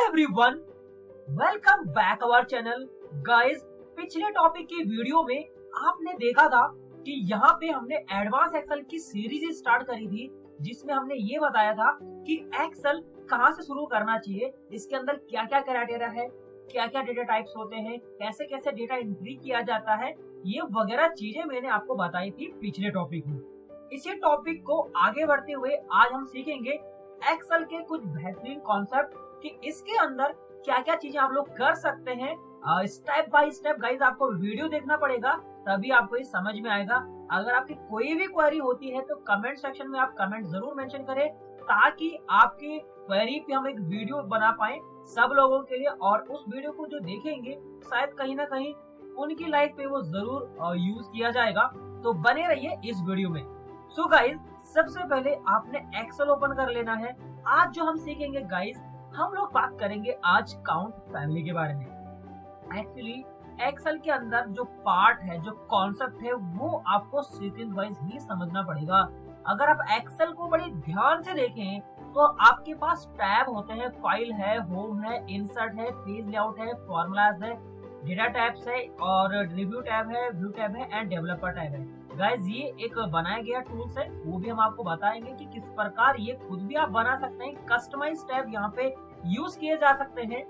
Everyone, welcome back our channel. Guys, पिछले topic की video में आपने देखा था कि यहाँ पे हमने एडवांस एक्सेल की सीरीज स्टार्ट करी थी, जिसमें हमने ये बताया था कि एक्सेल कहाँ से शुरू करना चाहिए, इसके अंदर क्या क्या क्राइटेरिया है, क्या क्या डेटा टाइप्स होते हैं, कैसे कैसे डेटा एंट्री किया जाता है, ये वगैरह चीजें मैंने आपको बताई थी पिछले टॉपिक में। इसी टॉपिक को आगे बढ़ते हुए आज हम सीखेंगे एक्सेल के कुछ बेहतरीन कॉन्सेप्ट कि इसके अंदर क्या क्या चीजें आप लोग कर सकते हैं। स्टेप बाय स्टेप गाइस आपको वीडियो देखना पड़ेगा, तभी आपको ये समझ में आएगा। अगर आपकी कोई भी क्वेरी होती है तो कमेंट सेक्शन में आप कमेंट जरूर मेंशन करें, ताकि आपकी क्वेरी पे हम एक वीडियो बना पाए सब लोगों के लिए, और उस वीडियो को जो देखेंगे शायद कहीं ना कहीं उनकी लाइफ पे वो जरूर यूज किया जाएगा। तो बने रहिए इस वीडियो में। सो गाइस, सबसे पहले आपने एक्सेल ओपन कर लेना है। आज जो हम सीखेंगे गाइस, हम लोग बात करेंगे आज काउंट फैमिली के बारे में। एक्चुअली एक्सेल के अंदर जो पार्ट है, जो कॉन्सेप्ट है, वो आपको सीक्वेंस वाइज ही समझना पड़ेगा। अगर आप एक्सेल को बड़े ध्यान से देखें तो आपके पास टैब होते हैं, फाइल है, होम है, इंसर्ट है, पेज लेआउट है, फॉर्मूलाज है, डेटा टैब्स है, और रिव्यू टैब है, व्यू टैब है, एंड डेवलपर टैब है। गाइस, ये एक बनाया गया टूल्स है, वो भी हम आपको बताएंगे कि किस प्रकार ये खुद भी आप बना सकते हैं। कस्टमाइज टैब यहाँ पे यूज किए जा सकते हैं।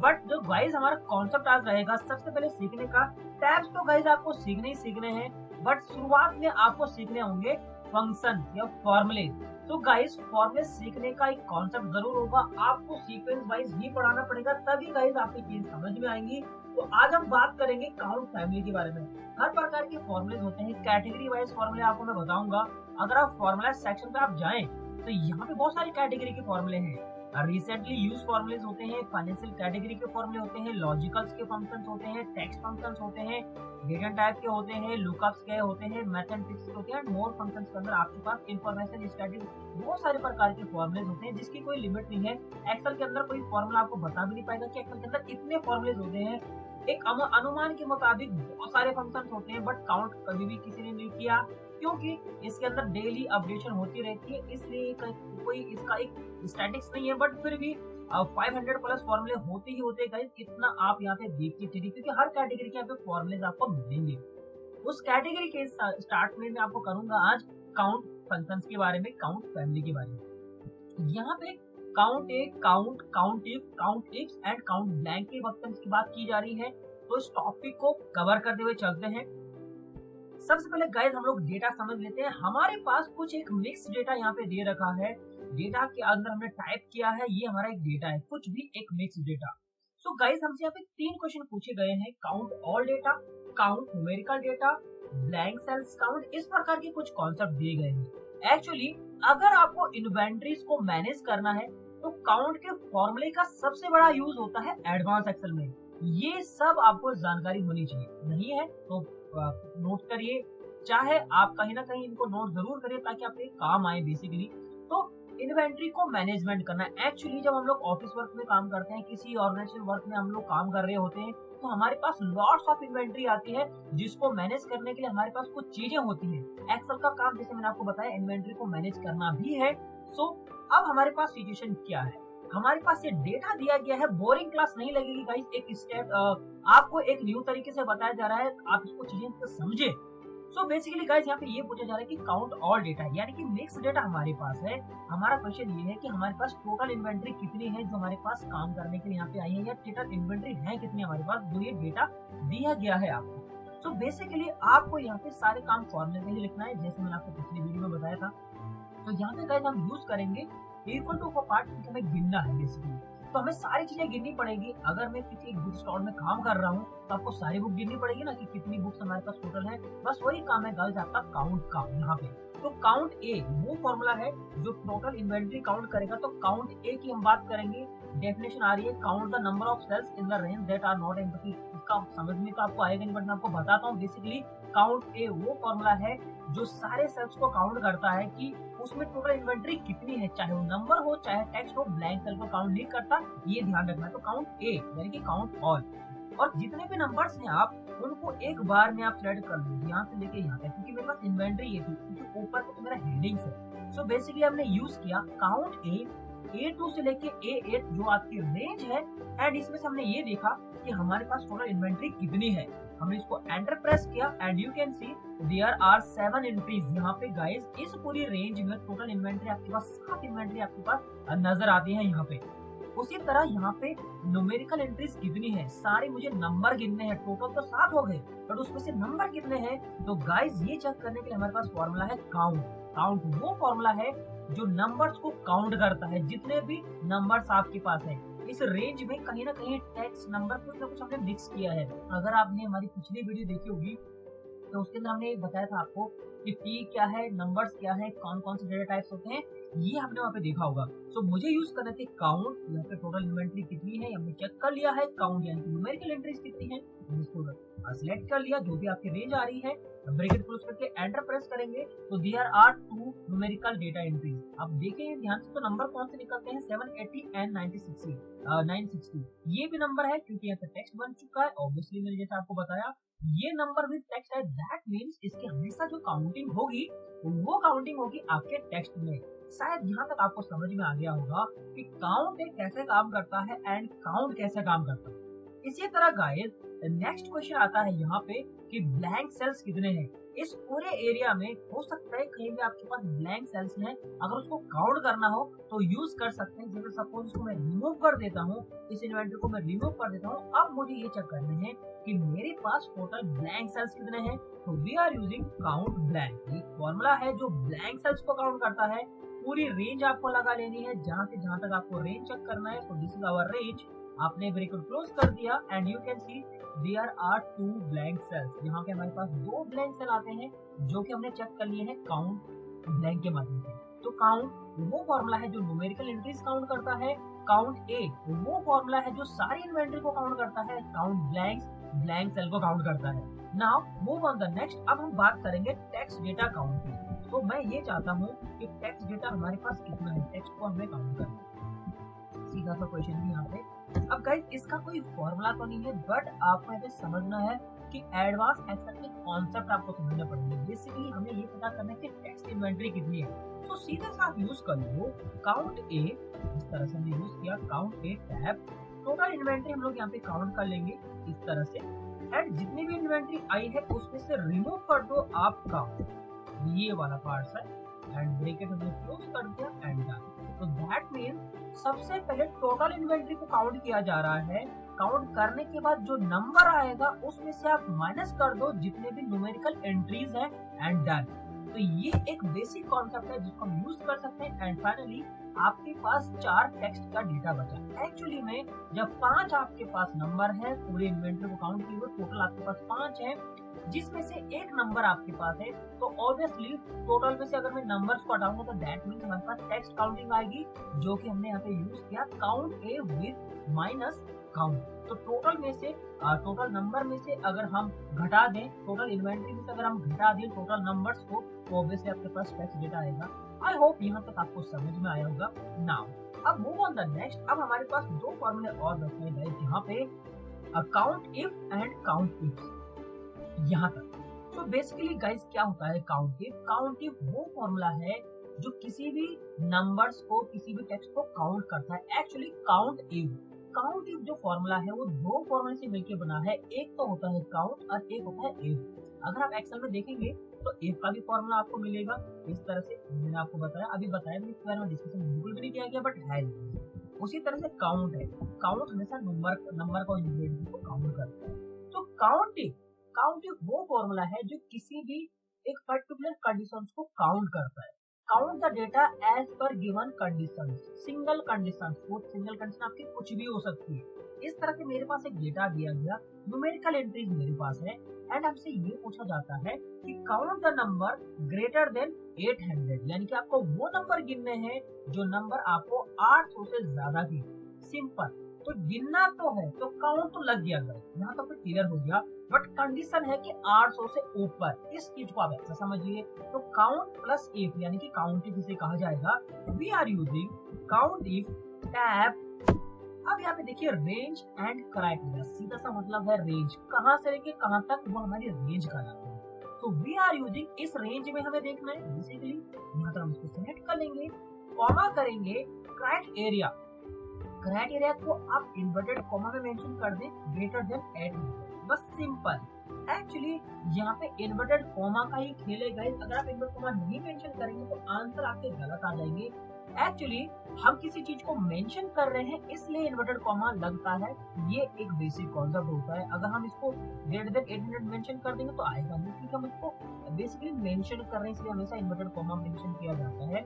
बट जो गाइस हमारा कॉन्सेप्ट आज रहेगा सबसे पहले सीखने का, टैब्स तो गाइस आपको सीखने ही सीखने हैं, बट शुरुआत में आपको सीखने होंगे फंक्शन या फॉर्मूले। तो गाइस, फॉर्मूले सीखने का एक कॉन्सेप्ट जरूर होगा, आपको सीक्वेंस वाइज ही पढ़ाना पड़ेगा, तभी गाइस आपकी चीज समझ में आएंगी। तो आज हम बात करेंगे काउंट फैमिली के बारे में। हर प्रकार के फॉर्मूले होते हैं, कैटेगरी वाइज फॉर्मूले आपको मैं बताऊंगा। अगर आप फॉर्मूला सेक्शन पे आप जाएं तो यहाँ पे बहुत सारी कैटेगरी के फॉर्मूले हैं। रिसेंटली यूज फॉर्मूलेज होते हैं, फाइनेंशियल कैटेगरी के फॉर्मूले होते हैं, लॉजिकल्स के फंक्शंस होते हैं, टेक्स्ट फंक्शंस होते हैं, डेटा टाइप के होते हैं, लुकअप्स के होते हैं, मैथमेटिक्स के होते हैं, मोर फंक्शंस के अंदर आपके पास इंफॉर्मेशन स्टैटिस्टिक्स, बहुत सारे प्रकार के फॉर्मूलेज होते हैं जिसकी कोई लिमिट नहीं है। एक्सेल के अंदर कोई फॉर्मूला आपको बता भी नहीं पाएगा कि एक्सेल के अंदर इतने फॉर्मूलेज होते हैं। एक अनुमान के मुताबिक बहुत सारे फंक्शंस होते हैं, बट काउंट कभी भी किसी ने नहीं किया, क्योंकि इसके अंदर डेली अपडेशन होती रहती है, इसलिए कोई इसका एक स्टैटिक्स नहीं है। बट फिर भी 500 प्लस फॉर्मूले होते ही होते हैं। कितना आप यहाँ पे देख के चलिए, क्योंकि हर कैटेगरी के यहाँ पे फॉर्मूलेज आपको मिलेंगे। उस कैटेगरी के स्टार्ट में मैं आपको करूंगा आज काउंट फंक्शंस के बारे में, काउंट फैमिली के बारे में। यहाँ पे count A, count, count if, count ifs and count blank के फंक्शंस की बात की जा रही है। तो इस टॉपिक को कवर करते हुए चलते हैं। सबसे पहले गाइस हम लोग डेटा समझ लेते हैं। हमारे पास कुछ एक मिक्स डेटा यहाँ पे दे रखा है। डेटा के अंदर हमने टाइप किया है, ये हमारा एक डेटा है, कुछ भी एक मिक्स डेटा। सो गाइस, हमसे यहाँ पे 3 क्वेश्चन पूछे गए हैं, count all data, count numerical data, blank cells count, इस प्रकार के कुछ कॉन्सेप्ट दिए गए हैं। एक्चुअली अगर आपको इन्वेंटरीज को मैनेज करना है तो काउंट के फॉर्मूले का सबसे बड़ा यूज होता है एडवांस एक्सेल में। ये सब आपको जानकारी होनी चाहिए, नहीं है तो नोट करिए, चाहे आप कहीं ना कहीं इनको नोट जरूर करिए ताकि आपके काम आए। बेसिकली तो इन्वेंट्री को मैनेजमेंट करना, एक्चुअली जब हम लोग ऑफिस वर्क में काम करते हैं, किसी ऑर्गेनाइजेशन वर्क में हम लोग काम कर रहे होते हैं, तो हमारे पास लॉट्स ऑफ इन्वेंट्री आती है, जिसको मैनेज करने के लिए हमारे पास कुछ चीजें होती हैं। एक्सेल का काम, जैसे मैंने आपको बताया, इन्वेंट्री को मैनेज करना भी है। सो अब हमारे पास सिचुएशन क्या है, हमारे पास ये डेटा दिया गया है। बोरिंग क्लास नहीं लगेगी गाइस, एक स्टेप आपको एक न्यू तरीके से बताया जा रहा है, आप इसको चीजें तो समझे। सो बेसिकली गाइस, यहाँ पे ये पूछा जा रहा है कि काउंट ऑल डेटा, यानी कि मिक्स डेटा हमारे पास है। हमारा क्वेश्चन ये है कि हमारे पास टोटल इन्वेंट्री कितनी है जो हमारे पास काम करने के लिए यहाँ पे आई है, या टोटल इन्वेंट्री है कितनी हमारे पास, जो ये डेटा दिया गया है आपको। सो बेसिकली आपको यहाँ पे सारे काम फॉर्मूले में ही लिखना है, जैसे मैंने आपको पिछली वीडियो में बताया था। तो यहाँ पे गाइस हम यूज करेंगे इक्वल टू पार्ट, क्योंकि हमें गिनना है बेसिकली, तो हमें सारी चीजें गिननी पड़ेगी। अगर मैं किसी एक बुक स्टोर में काम कर रहा हूँ तो आपको सारी बुक गिननी पड़ेगी ना, कि कितनी बुक्स हमारे पास टोटल है। बस वही काम है गाइस आपका काउंट का यहाँ पे। तो काउंट ए वो फॉर्मूला है जो टोटल इन्वेंट्री काउंट करेगा। तो काउंट ए की हम बात करेंगे, डेफिनेशन आ रही है, count the number of cells in the range that are not empty. इसका समझ में तो आपको आएगा नहीं, बट मैं आपको बताता हूँ। बेसिकली काउंट ए वो फॉर्मूला है जो सारे सेल्स को काउंट करता है कि उसमें टोटल इन्वेंट्री कितनी है, चाहे वो नंबर हो चाहे टेक्स्ट हो, ब्लैंक सेल को काउंट नहीं करता, ये ध्यान रखना है। तो काउंट ए यानी कि काउंट ऑल, और जितने भी नंबर्स हैं आप उनको एक बार में आप सिलेक्ट कर लो, यहाँ से लेके यहाँ तक, क्योंकि मेरे पास इन्वेंट्री ये थी, क्योंकि ऊपर तो मेरा हेडिंग्स है। सो बेसिकली हमने यूज किया काउंट ए A2 से लेके A8 जो आपकी रेंज है, एंड इसमें से हमने ये देखा कि हमारे पास टोटल इन्वेंट्री कितनी है। हमने इसको एंटर प्रेस किया and you can see there are 7 entries. यहाँ पे गाइस इस पूरी रेंज में टोटल इन्वेंट्री आपके पास 7 इन्वेंट्री आपके पास नजर आती है यहाँ पे। उसी तरह यहाँ पे न्यूमेरिकल एंट्रीज कितनी है, सारे मुझे नंबर गिनने हैं। टोटल तो 7 हो गए, बट उसमें से नंबर कितने हैं? तो गाइस ये चेक करने के लिए हमारे पास फॉर्मूला है काउंट। काउंट वो फॉर्मूला है जो नंबर्स को काउंट करता है, जितने भी नंबर्स आपके पास है। इस रेंज में कहीं ना कहीं टेक्स्ट नंबर कुछ ना कुछ हमने मिक्स किया है। अगर आपने हमारी पिछली वीडियो देखी होगी तो उसके अंदर हमने बताया था आपको कि टी क्या है, नंबर्स क्या है, कौन कौन से डेटा टाइप्स होते हैं, ये हमने वहाँ पे देखा होगा। सो मुझे यूज करना थे काउंट। यहाँ पे टोटल इन्वेंट्री कितनी है हमने चेक कर लिया है। काउंट यानी कि न्यूमेरिकल एंट्रीज कितनी है इसको सिलेक्ट कर लिया, जो भी आपकी रेंज आ रही है ब्रैकेट क्लोज करके एंटर प्रेस करेंगे तो there are 2 numerical data entries. अब देखें ध्यान से तो नंबर कौन से निकलते हैं, 780 एंड 960। ये भी नंबर है क्योंकि यहाँ पे टेक्स्ट बन चुका है। ऑब्वियसली मैंने जैसा आपको बताया ये नंबर विद टेक्स्ट है, दैट मींस इसकी हमेशा जो काउंटिंग होगी वो काउंटिंग होगी आपके टेक्स्ट में। शायद यहाँ तक आपको समझ में आ गया होगा कि काउंट कैसे काम करता है एंड काउंट कैसे काम करता है। इसी तरह गाइस नेक्स्ट क्वेश्चन आता है यहाँ पे कि ब्लैंक सेल्स कितने हैं। इस पूरे एरिया में हो सकता है कहीं भी आपके पास ब्लैंक सेल्स हैं, अगर उसको काउंट करना हो तो यूज कर सकते हैं। जैसे सपोज इसको मैं रिमूव कर देता हूँ, इस इन्वेंटरी को मैं रिमूव कर देता हूँ। अब मुझे ये चेक करना है कि मेरे पास टोटल ब्लैंक सेल्स कितने हैं, तो we are using count blank. एक फॉर्मूला है जो ब्लैंक सेल्स को काउंट करता है। पूरी रेंज आपको लगा लेनी है, जहां से जहां तक आपको रेंज चेक करना है। So this is our range. आपने ब्रैकेट क्लोज कर दिया and you can see there are 2 blank cells. यहाँ पे हमारे पास 2 ब्लैंक सेल आते हैं जो कि हमने चेक कर लिए हैं काउंट ब्लैंक के माध्यम से। तो काउंट वो फॉर्मूला है जो न्यूमेरिकल एंट्रीज काउंट करता है। काउंट ए वो फॉर्मूला है जो सारी इन्वेंटरी को काउंट करता है। काउंट ब्लैंक सेल को काउंट करता है। Now move on the next. अब हम बात करेंगे टेक्स्ट डेटा काउंट की। तो मैं ये चाहता हूँ कि टेक्स्ट डेटा हमारे पास कितना है, टेक्स्ट को हमें काउंट करना है। सीधा सा क्वेश्चन भी यहाँ पे। अब गाइस इसका कोई फॉर्मूला तो नहीं है, बट आपको यहाँ पे समझना है कि एडवांस एक्सेल के कॉन्सेप्ट आपको समझना पड़ेंगे। बेसिकली हमें ये पता करना है कि टेक्स्ट इन्वेंटरी कितनी है। तो सीधे से आप यूज कर लो काउंट ए। इस तरह से हमने यूज किया काउंट ए टैब। टोटल इन्वेंटरी हम लोग यहाँ पे काउंट कर लेंगे इस तरह से, एंड जितनी भी इन्वेंटरी आई है उसमें से रिमूव कर दो आप काउंट, ये वाला पार्ट है, एंड ब्रैकेट हमने क्लोज कर दिया एंड डन। तो दैट मींस सबसे पहले टोटल इन्वेंटरी को काउंट किया जा रहा है। काउंट करने के बाद जो नंबर आएगा उसमें से आप माइनस कर दो जितने भी न्यूमेरिकल एंट्रीज है एंड डन। तो ये एक बेसिक कॉन्सेप्ट है जिसको हम यूज कर सकते हैं। एंड फाइनली आपके पास 4 टेक्स्ट का डेटा बचा। एक्चुअली में जब 5 आपके पास नंबर है, पूरे इन्वेंटरी को काउंट किए हुए टोटल आपके पास 5 है, जिसमें से एक नंबर आपके पास है, तो ऑब्वियसली टोटल में से अगर मैं नंबर्स को हटाऊंगा तो दैट मींस हमारे पास टेक्स्ट काउंटिंग आएगी, जो कि हमने यहाँ पे यूज किया count A with minus count. तो टोटल में से टोटल नंबर में से अगर हम घटा दें, टोटल इन्वेंटरी में से अगर हम घटा दें टोटल नंबर्स को, तो ऑब्वियसली आपके पास टेक्स्ट डेटा आएगा। आई होप यहाँ तक आपको समझ में आया होगा। नाउ अब मूव ऑन द नेक्स्ट। अब हमारे पास 2 फॉर्मूले और बचते हैं गाइस यहाँ पे, count if and count if. यहाँ तक तो बेसिकली गाइस क्या होता है काउंट इफ? काउंट इफ वो फॉर्मूला है जो किसी भी नंबर्स को, किसी भी टेक्स्ट को काउंट करता है। एक्चुअली काउंट इफ जो फॉर्मूला है वो 2 फॉर्मूले से मिलकर बना है। एक तो होता है काउंट और एक होता है इफ। अगर आप एक्सेल में देखेंगे तो इफ का भी फॉर्मूला आपको मिलेगा इस तरह से। मैंने आपको बताया, अभी बताया मैंने इसके बारे में डिस्कशन बिल्कुल भी नहीं किया गया, बट है। उसी तरह से काउंट है, काउंट हमेशा नंबर को इन्वेंटरी को काउंट करता है। तो काउंट इफ वो फॉर्मूला है जो किसी भी एक पर्टिकुलर कंडीशंस को काउंट करता है। Count the data as per given conditions, single conditions. वो सिंगल कंडीशन आपकी कुछ भी हो सकती है। इस तरह से मेरे पास एक डेटा दिया गया, न्यूमेरिकल एंट्रीज मेरे पास है, एंड हमसे ये पूछा जाता है कि count the number greater than 800, यानी कि आपको वो नंबर गिनने हैं जो नंबर आपको 800 से ज्यादा की। सिंपल। तो गिनना तो है तो काउंट तो लग गया गाइस, यहाँ तो फिर क्लियर हो गया। बट कंडीशन है कि 800 से ऊपर। इस चीज को आप ऐसा समझिए। तो काउंट प्लस इफ यानी कि काउंट इफ इसे कहा जाएगा। We are using count if tab. अब यहाँ पे देखिए रेंज एंड क्राइटेरिया। सीधा सा मतलब है रेंज, कहाँ से लेके कहाँ तक, वो हमारी रेंज का नाम है। तो वी आर यूजिंग इस रेंज में हमें देखना है। बेसिकली यहाँ पर हम इसको सेलेक्ट कर लेंगे कॉमा करेंगे क्राइटेरिया। क्राइटेरिया को आप इन्वर्टेड कॉमा में मेंशन कर दें ग्रेटर देन 800, बस सिंपल। एक्चुअली यहाँ पे इन्वर्टेड कॉमा का ही खेल है गाइस। अगर आप इन्वर्टेड कॉमा नहीं मेंशन करेंगे तो आंसर आपके गलत आ जाएंगे। एक्चुअली हम किसी चीज को मेंशन कर रहे हैं इसलिए इन्वर्टेड कॉमा लगता है, ये एक बेसिक कॉन्सेप्ट होता है। अगर हम इसको ग्रेटर देन 800 मेंशन कर देंगे तो आएगा नहीं, क्योंकि हम इसको बेसिकली मेंशन कर रहे हैं, इसलिए हमेशा इन्वर्टेड कॉमा मेंशन किया जाता है।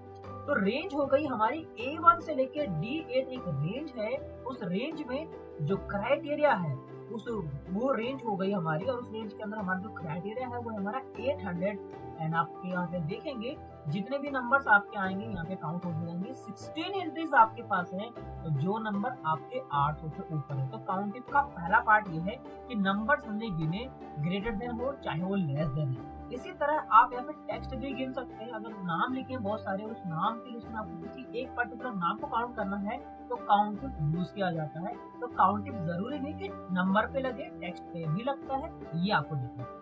तो रेंज हो गई हमारी A1 से लेके D8 एक रेंज है। उस रेंज में जो क्राइटेरिया है वो रेंज हो गई हमारी, और उस रेंज के अंदर हमारा जो क्राइटेरिया है वो हमारा 800। एंड आपके यहाँ पे देखेंगे जितने भी नंबर्स आपके आएंगे यहाँ पे काउंट हो जाएंगे। 16 एंट्रीज आपके पास है, तो जो नंबर आपके 800 से ऊपर है। तो काउंटिंग का पहला पार्ट ये है कि नंबर्स हमने गिने, ग्रेटर देन हो चाहे वो लेस देन है। इसी तरह आप यहाँ पे टेक्स्ट भी गिन सकते हैं। अगर नाम लिखे बहुत सारे, उस नाम की लिस्ट में आपको किसी एक पर्टिकुलर नाम को काउंट करना है तो काउंटिंग यूज किया जाता है। तो काउंटिंग जरूरी नहीं कि नंबर पे लगे, टेक्स्ट पे भी लगता है, ये आपको देखना है।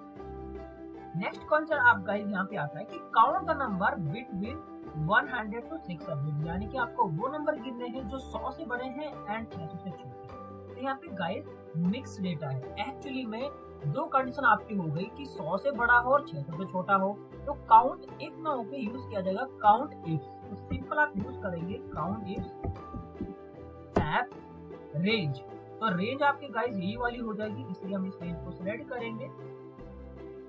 नेक्स्ट कॉन्सेप्ट आप गाइस यहाँ पे आता है कि count the number between 100 to 600, यानी कि आपको वो नंबर गिनने हैं जो 100 से बड़े हैं एंड 600 से छोटे। तो यहाँ पे गाइस मिक्स डेटा है। एक्चुअली में दो कंडीशन आपकी हो गई कि 100 से बड़ा हो और 600 से छोटा हो, तो काउंट इफ ना होके यूज किया जाएगा काउंट इफ। तो सिंपल आप यूज करेंगे काउंट इफ टैप रेंज। तो रेंज आपकी गाइस यही वाली हो जाएगी, इसलिए हम इस रेंज को सिलेक्ट करेंगे,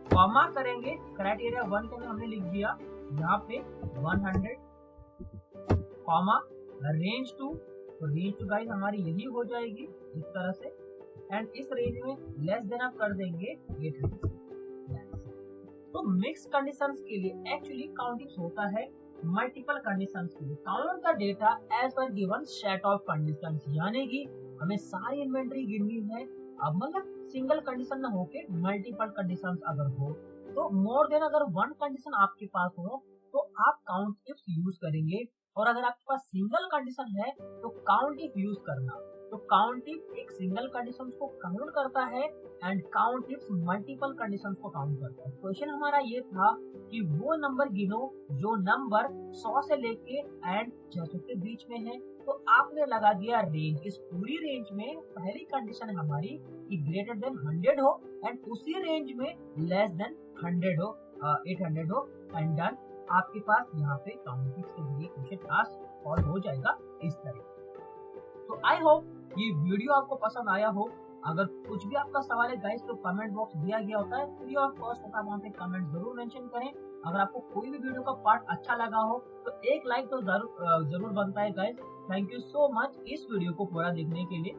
कॉमा करेंगे क्राइटेरिया 1 के अंदर हमने लिख दिया यहाँ पे 100, कॉमा रेंज 2। तो रेंज 2 गाइस हमारी यही हो जाएगी इस तरह से। एंड इस रेंज में लेस देन आप कर देंगे 800। तो मिक्स कंडीशंस के लिए एक्चुअली काउंटिंग होता है मल्टीपल कंडीशंस के लिए। Count the data as per given set of conditions, यानी कि हमें सारी इन्वेंटरी गिननी है। अब मतलब सिंगल कंडीशन ना होके मल्टीपल कंडीशंस अगर हो तो मोर देन अगर वन कंडीशन आपके पास हो तो आप काउंट इफ यूज करेंगे, और अगर आपके पास सिंगल कंडीशन है तो काउंट इफ यूज करना। तो काउंट इफ एक सिंगल कंडीशन को काउंट करता है and count if multiple condition को काउंट करता है। क्वेश्चन हमारा ये था कि वो नंबर गिनो जो नंबर 100 से लेके एंड 600 के बीच में है। तो आपने लगा दिया रेंज। इस पूरी रेंज में पहली कंडीशन है हमारी कि ग्रेटर देन 100 हो एंड उसी रेंज में लेस देन 100 हो, 800 हो, एंड डन। आपके पास यहाँ पे काउंटिंग के लिए क्वेश्चन सॉल्व हो जाएगा इस तरह। तो आई होप ये वीडियो आपको पसंद आया हो। अगर कुछ भी आपका सवाल है गाइस तो कमेंट बॉक्स दिया गया होता है, फ्री ऑफ कॉस्ट होता है, वहाँ पे कमेंट जरूर मेंशन करें। अगर आपको कोई भी वीडियो का पार्ट अच्छा लगा हो तो एक लाइक तो जरूर बनता है guys. Thank you so much इस वीडियो को पूरा देखने के लिए।